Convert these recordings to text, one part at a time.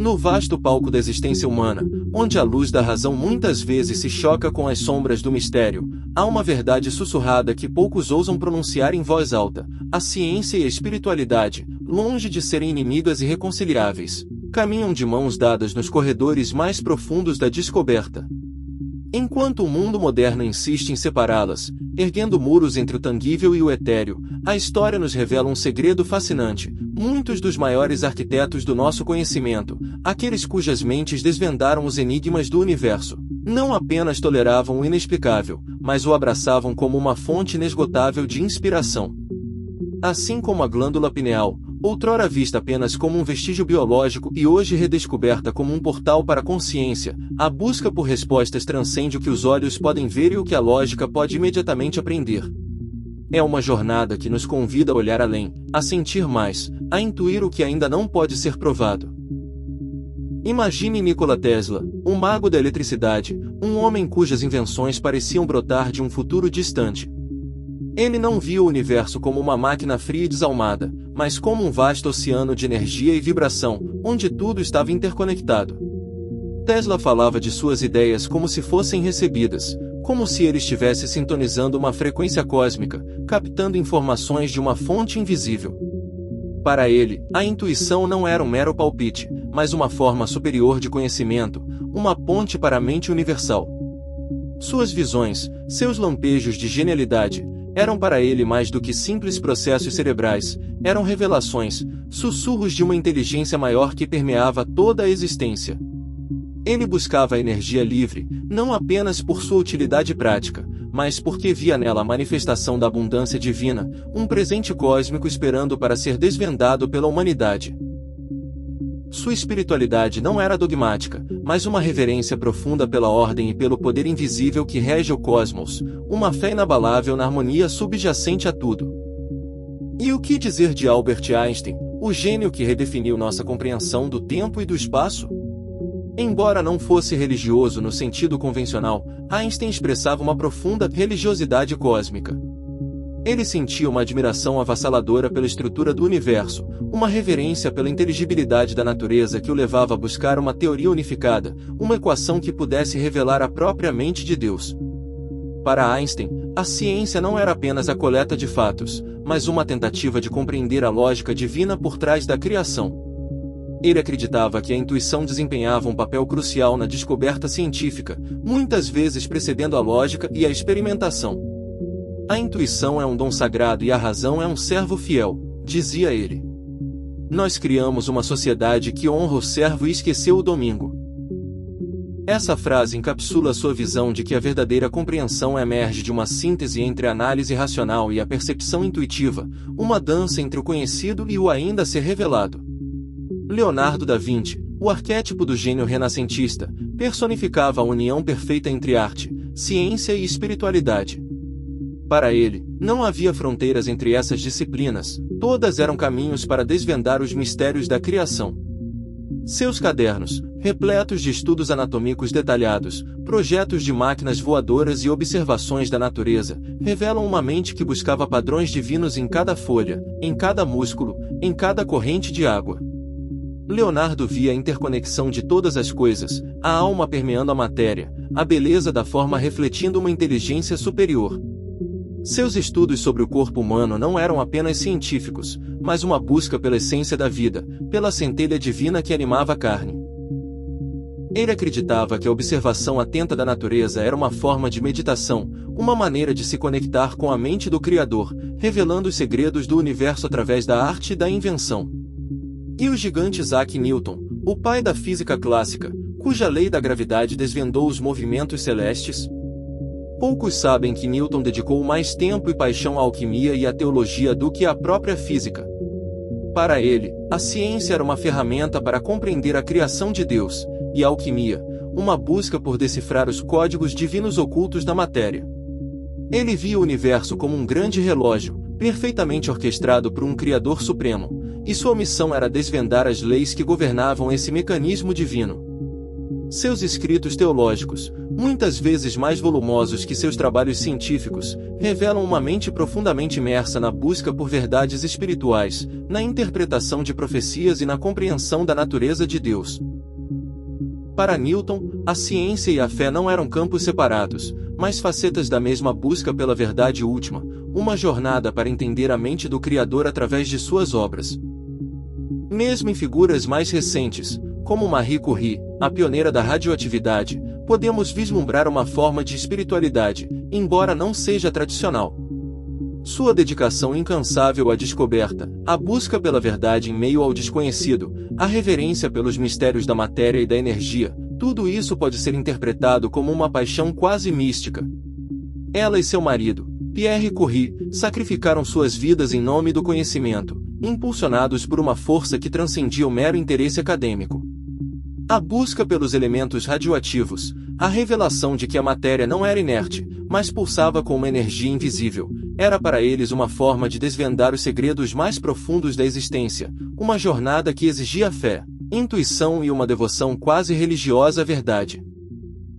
No vasto palco da existência humana, onde a luz da razão muitas vezes se choca com as sombras do mistério, há uma verdade sussurrada que poucos ousam pronunciar em voz alta: a ciência e a espiritualidade, longe de serem inimigas e irreconciliáveis, caminham de mãos dadas nos corredores mais profundos da descoberta. Enquanto o mundo moderno insiste em separá-las, erguendo muros entre o tangível e o etéreo, a história nos revela um segredo fascinante. Muitos dos maiores arquitetos do nosso conhecimento, aqueles cujas mentes desvendaram os enigmas do universo, não apenas toleravam o inexplicável, mas o abraçavam como uma fonte inesgotável de inspiração. Assim como a glândula pineal, outrora vista apenas como um vestígio biológico e hoje redescoberta como um portal para a consciência, a busca por respostas transcende o que os olhos podem ver e o que a lógica pode imediatamente aprender. É uma jornada que nos convida a olhar além, a sentir mais, a intuir o que ainda não pode ser provado. Imagine Nikola Tesla, o mago da eletricidade, um homem cujas invenções pareciam brotar de um futuro distante. Ele não via o universo como uma máquina fria e desalmada, mas como um vasto oceano de energia e vibração, onde tudo estava interconectado. Tesla falava de suas ideias como se fossem recebidas, como se ele estivesse sintonizando uma frequência cósmica, captando informações de uma fonte invisível. Para ele, a intuição não era um mero palpite, mas uma forma superior de conhecimento, uma ponte para a mente universal. Suas visões, seus lampejos de genialidade, eram para ele mais do que simples processos cerebrais, eram revelações, sussurros de uma inteligência maior que permeava toda a existência. Ele buscava a energia livre, não apenas por sua utilidade prática, mas porque via nela a manifestação da abundância divina, um presente cósmico esperando para ser desvendado pela humanidade. Sua espiritualidade não era dogmática, mas uma reverência profunda pela ordem e pelo poder invisível que rege o cosmos, uma fé inabalável na harmonia subjacente a tudo. E o que dizer de Albert Einstein, o gênio que redefiniu nossa compreensão do tempo e do espaço? Embora não fosse religioso no sentido convencional, Einstein expressava uma profunda religiosidade cósmica. Ele sentia uma admiração avassaladora pela estrutura do universo, uma reverência pela inteligibilidade da natureza que o levava a buscar uma teoria unificada, uma equação que pudesse revelar a própria mente de Deus. Para Einstein, a ciência não era apenas a coleta de fatos, mas uma tentativa de compreender a lógica divina por trás da criação. Ele acreditava que a intuição desempenhava um papel crucial na descoberta científica, muitas vezes precedendo a lógica e a experimentação. A intuição é um dom sagrado e a razão é um servo fiel, dizia ele. Nós criamos uma sociedade que honra o servo e esqueceu o domingo. Essa frase encapsula sua visão de que a verdadeira compreensão emerge de uma síntese entre a análise racional e a percepção intuitiva, uma dança entre o conhecido e o ainda a ser revelado. Leonardo da Vinci, o arquétipo do gênio renascentista, personificava a união perfeita entre arte, ciência e espiritualidade. Para ele, não havia fronteiras entre essas disciplinas, todas eram caminhos para desvendar os mistérios da criação. Seus cadernos, repletos de estudos anatômicos detalhados, projetos de máquinas voadoras e observações da natureza, revelam uma mente que buscava padrões divinos em cada folha, em cada músculo, em cada corrente de água. Leonardo via a interconexão de todas as coisas, a alma permeando a matéria, a beleza da forma refletindo uma inteligência superior. Seus estudos sobre o corpo humano não eram apenas científicos, mas uma busca pela essência da vida, pela centelha divina que animava a carne. Ele acreditava que a observação atenta da natureza era uma forma de meditação, uma maneira de se conectar com a mente do Criador, revelando os segredos do universo através da arte e da invenção. E o gigante Isaac Newton, o pai da física clássica, cuja lei da gravidade desvendou os movimentos celestes? Poucos sabem que Newton dedicou mais tempo e paixão à alquimia e à teologia do que à própria física. Para ele, a ciência era uma ferramenta para compreender a criação de Deus, e a alquimia, uma busca por decifrar os códigos divinos ocultos da matéria. Ele via o universo como um grande relógio, perfeitamente orquestrado por um Criador Supremo, e sua missão era desvendar as leis que governavam esse mecanismo divino. Seus escritos teológicos, muitas vezes mais volumosos que seus trabalhos científicos, revelam uma mente profundamente imersa na busca por verdades espirituais, na interpretação de profecias e na compreensão da natureza de Deus. Para Newton, a ciência e a fé não eram campos separados, mas facetas da mesma busca pela verdade última, uma jornada para entender a mente do Criador através de suas obras. Mesmo em figuras mais recentes, como Marie Curie, a pioneira da radioatividade, podemos vislumbrar uma forma de espiritualidade, embora não seja tradicional. Sua dedicação incansável à descoberta, a busca pela verdade em meio ao desconhecido, a reverência pelos mistérios da matéria e da energia, tudo isso pode ser interpretado como uma paixão quase mística. Ela e seu marido, Pierre Curie, sacrificaram suas vidas em nome do conhecimento, impulsionados por uma força que transcendia o mero interesse acadêmico. A busca pelos elementos radioativos, a revelação de que a matéria não era inerte, mas pulsava com uma energia invisível, era para eles uma forma de desvendar os segredos mais profundos da existência, uma jornada que exigia fé, intuição e uma devoção quase religiosa à verdade.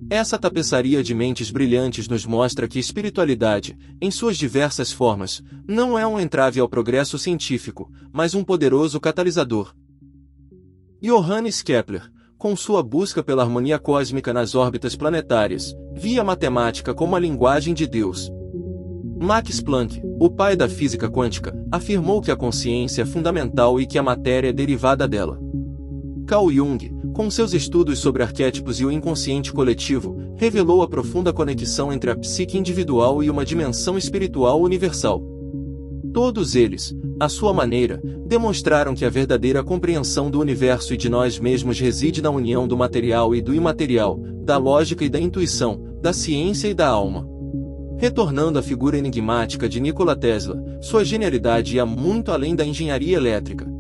Essa tapeçaria de mentes brilhantes nos mostra que espiritualidade, em suas diversas formas, não é um entrave ao progresso científico, mas um poderoso catalisador. Johannes Kepler, com sua busca pela harmonia cósmica nas órbitas planetárias, via a matemática como a linguagem de Deus. Max Planck, o pai da física quântica, afirmou que a consciência é fundamental e que a matéria é derivada dela. Carl Jung, com seus estudos sobre arquétipos e o inconsciente coletivo, revelou a profunda conexão entre a psique individual e uma dimensão espiritual universal. Todos eles, à sua maneira, demonstraram que a verdadeira compreensão do universo e de nós mesmos reside na união do material e do imaterial, da lógica e da intuição, da ciência e da alma. Retornando à figura enigmática de Nikola Tesla, sua genialidade ia muito além da engenharia elétrica.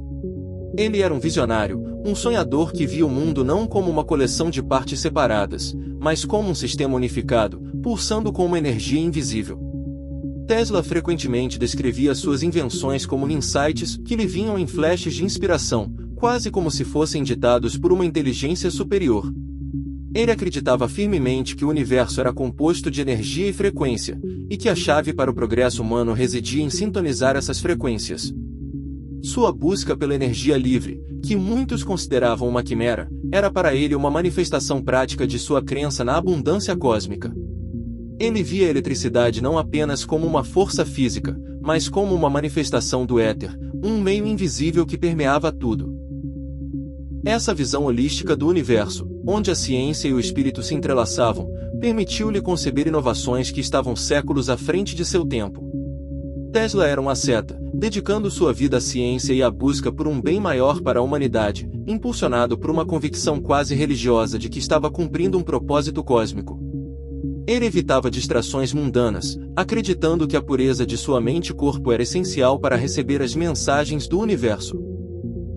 Ele era um visionário, um sonhador que via o mundo não como uma coleção de partes separadas, mas como um sistema unificado, pulsando com uma energia invisível. Tesla frequentemente descrevia suas invenções como insights que lhe vinham em flashes de inspiração, quase como se fossem ditados por uma inteligência superior. Ele acreditava firmemente que o universo era composto de energia e frequência, e que a chave para o progresso humano residia em sintonizar essas frequências. Sua busca pela energia livre, que muitos consideravam uma quimera, era para ele uma manifestação prática de sua crença na abundância cósmica. Ele via a eletricidade não apenas como uma força física, mas como uma manifestação do éter, um meio invisível que permeava tudo. Essa visão holística do universo, onde a ciência e o espírito se entrelaçavam, permitiu-lhe conceber inovações que estavam séculos à frente de seu tempo. Tesla era um asceta, dedicando sua vida à ciência e à busca por um bem maior para a humanidade, impulsionado por uma convicção quase religiosa de que estava cumprindo um propósito cósmico. Ele evitava distrações mundanas, acreditando que a pureza de sua mente e corpo era essencial para receber as mensagens do universo.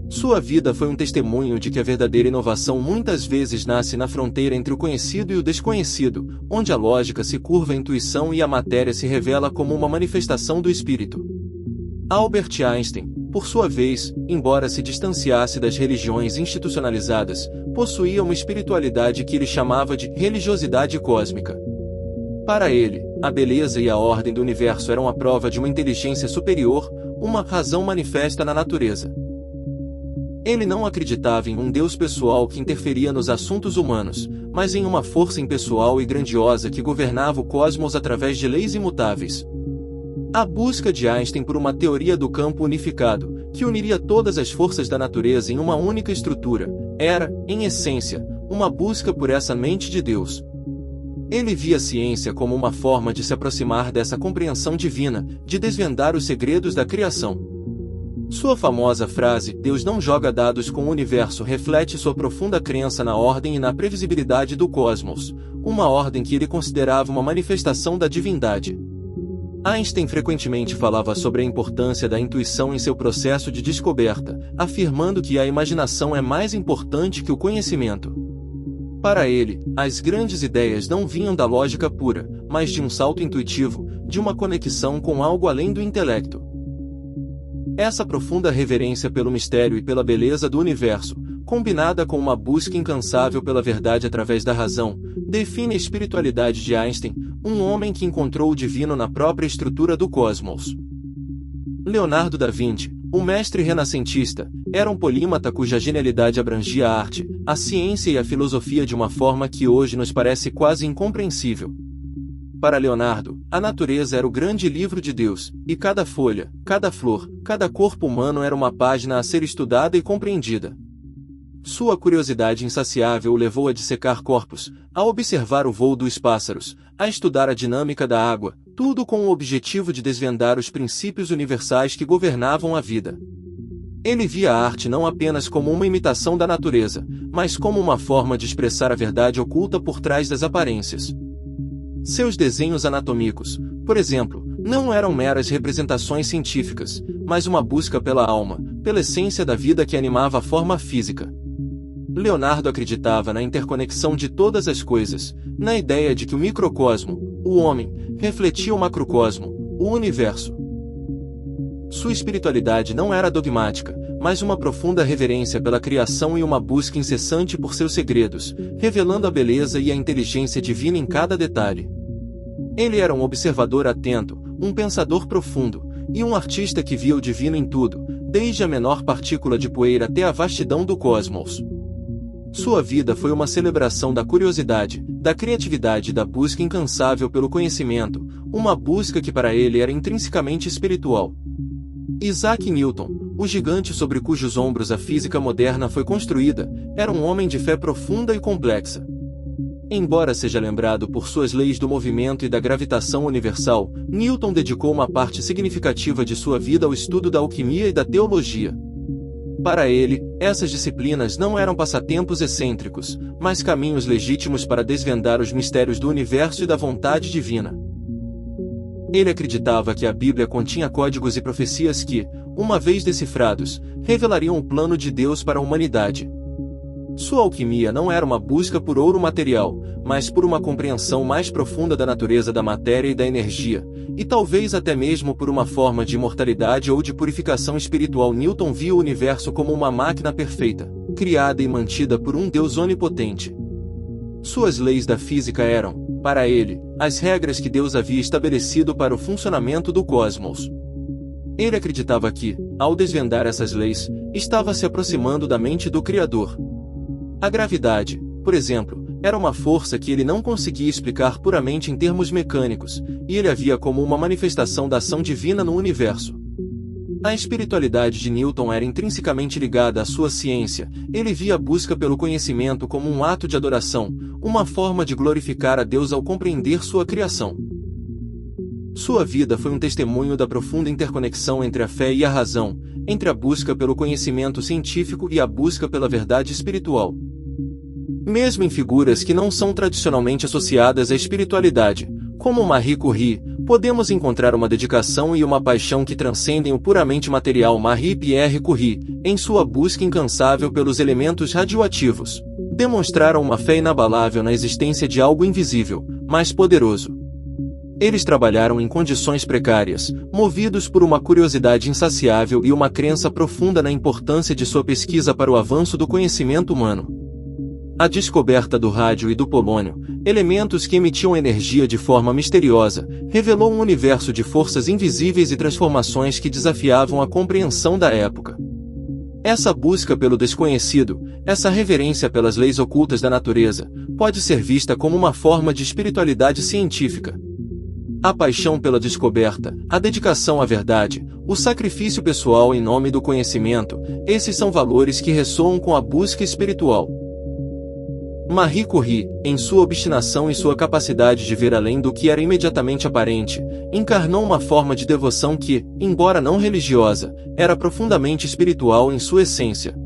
Sua vida foi um testemunho de que a verdadeira inovação muitas vezes nasce na fronteira entre o conhecido e o desconhecido, onde a lógica se curva à intuição e a matéria se revela como uma manifestação do espírito. Albert Einstein, por sua vez, embora se distanciasse das religiões institucionalizadas, possuía uma espiritualidade que ele chamava de religiosidade cósmica. Para ele, a beleza e a ordem do universo eram a prova de uma inteligência superior, uma razão manifesta na natureza. Ele não acreditava em um Deus pessoal que interferia nos assuntos humanos, mas em uma força impessoal e grandiosa que governava o cosmos através de leis imutáveis. A busca de Einstein por uma teoria do campo unificado, que uniria todas as forças da natureza em uma única estrutura, era, em essência, uma busca por essa mente de Deus. Ele via a ciência como uma forma de se aproximar dessa compreensão divina, de desvendar os segredos da criação. Sua famosa frase, Deus não joga dados com o universo, reflete sua profunda crença na ordem e na previsibilidade do cosmos, uma ordem que ele considerava uma manifestação da divindade. Einstein frequentemente falava sobre a importância da intuição em seu processo de descoberta, afirmando que a imaginação é mais importante que o conhecimento. Para ele, as grandes ideias não vinham da lógica pura, mas de um salto intuitivo, de uma conexão com algo além do intelecto. Essa profunda reverência pelo mistério e pela beleza do universo, combinada com uma busca incansável pela verdade através da razão, define a espiritualidade de Einstein, um homem que encontrou o divino na própria estrutura do cosmos. Leonardo da Vinci, o mestre renascentista, era um polímata cuja genialidade abrangia a arte, a ciência e a filosofia de uma forma que hoje nos parece quase incompreensível. Para Leonardo, a natureza era o grande livro de Deus, e cada folha, cada flor, cada corpo humano era uma página a ser estudada e compreendida. Sua curiosidade insaciável o levou a dissecar corpos, a observar o voo dos pássaros, a estudar a dinâmica da água, tudo com o objetivo de desvendar os princípios universais que governavam a vida. Ele via a arte não apenas como uma imitação da natureza, mas como uma forma de expressar a verdade oculta por trás das aparências. Seus desenhos anatômicos, por exemplo, não eram meras representações científicas, mas uma busca pela alma, pela essência da vida que animava a forma física. Leonardo acreditava na interconexão de todas as coisas, na ideia de que o microcosmo, o homem, refletia o macrocosmo, o universo. Sua espiritualidade não era dogmática, mas uma profunda reverência pela criação e uma busca incessante por seus segredos, revelando a beleza e a inteligência divina em cada detalhe. Ele era um observador atento, um pensador profundo, e um artista que via o divino em tudo, desde a menor partícula de poeira até a vastidão do cosmos. Sua vida foi uma celebração da curiosidade, da criatividade e da busca incansável pelo conhecimento, uma busca que para ele era intrinsecamente espiritual. Isaac Newton, o gigante sobre cujos ombros a física moderna foi construída, era um homem de fé profunda e complexa. Embora seja lembrado por suas leis do movimento e da gravitação universal, Newton dedicou uma parte significativa de sua vida ao estudo da alquimia e da teologia. Para ele, essas disciplinas não eram passatempos excêntricos, mas caminhos legítimos para desvendar os mistérios do universo e da vontade divina. Ele acreditava que a Bíblia continha códigos e profecias que, uma vez decifrados, revelariam o plano de Deus para a humanidade. Sua alquimia não era uma busca por ouro material, mas por uma compreensão mais profunda da natureza da matéria e da energia, e talvez até mesmo por uma forma de imortalidade ou de purificação espiritual. Newton via o universo como uma máquina perfeita, criada e mantida por um Deus onipotente. Suas leis da física eram, para ele, as regras que Deus havia estabelecido para o funcionamento do cosmos. Ele acreditava que, ao desvendar essas leis, estava se aproximando da mente do Criador. A gravidade, por exemplo, era uma força que ele não conseguia explicar puramente em termos mecânicos, e ele a via como uma manifestação da ação divina no universo. A espiritualidade de Newton era intrinsecamente ligada à sua ciência. Ele via a busca pelo conhecimento como um ato de adoração, uma forma de glorificar a Deus ao compreender sua criação. Sua vida foi um testemunho da profunda interconexão entre a fé e a razão, entre a busca pelo conhecimento científico e a busca pela verdade espiritual. Mesmo em figuras que não são tradicionalmente associadas à espiritualidade, como Marie Curie, podemos encontrar uma dedicação e uma paixão que transcendem o puramente material. Marie Pierre Curie, em sua busca incansável pelos elementos radioativos, demonstraram uma fé inabalável na existência de algo invisível, mais poderoso. Eles trabalharam em condições precárias, movidos por uma curiosidade insaciável e uma crença profunda na importância de sua pesquisa para o avanço do conhecimento humano. A descoberta do rádio e do polônio, elementos que emitiam energia de forma misteriosa, revelou um universo de forças invisíveis e transformações que desafiavam a compreensão da época. Essa busca pelo desconhecido, essa reverência pelas leis ocultas da natureza, pode ser vista como uma forma de espiritualidade científica. A paixão pela descoberta, a dedicação à verdade, o sacrifício pessoal em nome do conhecimento, esses são valores que ressoam com a busca espiritual. Marie Curie, em sua obstinação e sua capacidade de ver além do que era imediatamente aparente, encarnou uma forma de devoção que, embora não religiosa, era profundamente espiritual em sua essência.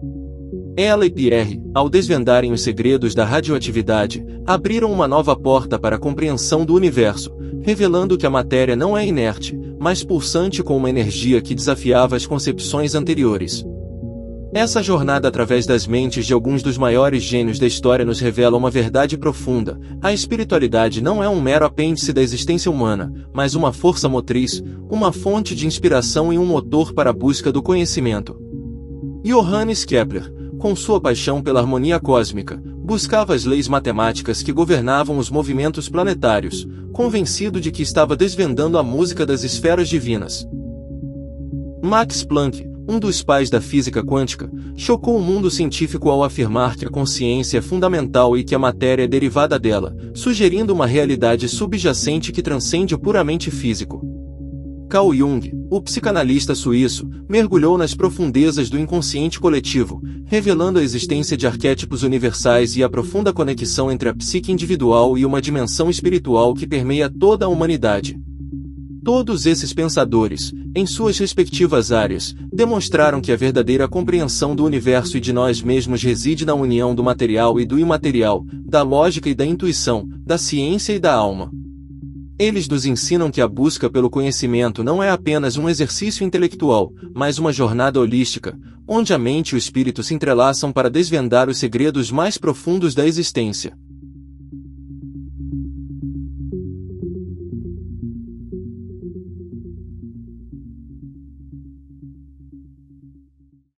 Ela e Pierre, ao desvendarem os segredos da radioatividade, abriram uma nova porta para a compreensão do universo, revelando que a matéria não é inerte, mas pulsante com uma energia que desafiava as concepções anteriores. Essa jornada através das mentes de alguns dos maiores gênios da história nos revela uma verdade profunda: a espiritualidade não é um mero apêndice da existência humana, mas uma força motriz, uma fonte de inspiração e um motor para a busca do conhecimento. Johannes Kepler, com sua paixão pela harmonia cósmica, buscava as leis matemáticas que governavam os movimentos planetários, convencido de que estava desvendando a música das esferas divinas. Max Planck, um dos pais da física quântica, chocou o mundo científico ao afirmar que a consciência é fundamental e que a matéria é derivada dela, sugerindo uma realidade subjacente que transcende o puramente físico. Carl Jung, o psicanalista suíço, mergulhou nas profundezas do inconsciente coletivo, revelando a existência de arquétipos universais e a profunda conexão entre a psique individual e uma dimensão espiritual que permeia toda a humanidade. Todos esses pensadores, em suas respectivas áreas, demonstraram que a verdadeira compreensão do universo e de nós mesmos reside na união do material e do imaterial, da lógica e da intuição, da ciência e da alma. Eles nos ensinam que a busca pelo conhecimento não é apenas um exercício intelectual, mas uma jornada holística, onde a mente e o espírito se entrelaçam para desvendar os segredos mais profundos da existência.